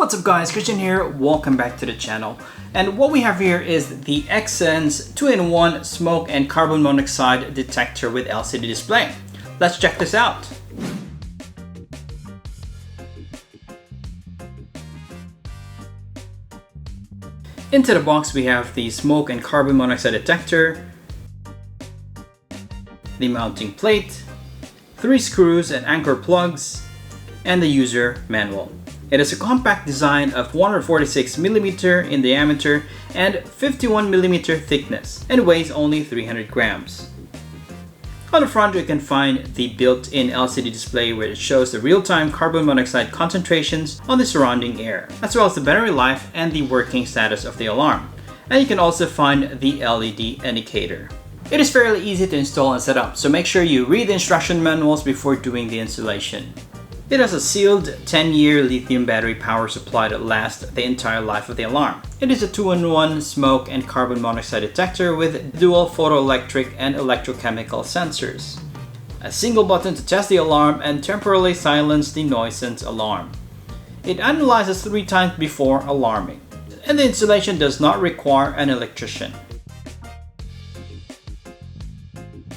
What's up guys, Christian here, welcome back to the channel. And what we have here is the Xsense 2-in-1 smoke and carbon monoxide detector with LCD display. Let's check this out. Into the box we have the smoke and carbon monoxide detector, the mounting plate, 3 screws and anchor plugs, and the user manual. It is a compact design of 146mm in diameter and 51mm thickness and weighs only 300 grams. On the front you can find the built-in LCD display where it shows the real-time carbon monoxide concentrations on the surrounding air, as well as the battery life and the working status of the alarm. And you can also find the LED indicator. It is fairly easy to install and set up, so make sure you read the instruction manuals before doing the installation. It has a sealed 10-year lithium battery power supply that lasts the entire life of the alarm. It is a 2-in-1 smoke and carbon monoxide detector with dual photoelectric and electrochemical sensors. A single button to test the alarm and temporarily silence the nuisance alarm. It analyzes 3 times before alarming. And the installation does not require an electrician.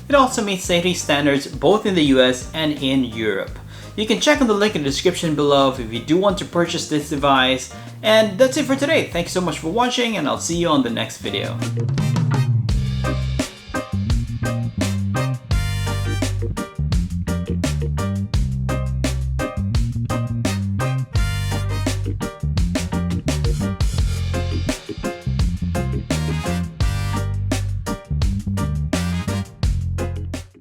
It also meets safety standards both in the US and in Europe. You can check on the link in the description below if you do want to purchase this device. And that's it for today. Thanks so much for watching and I'll see you on the next video.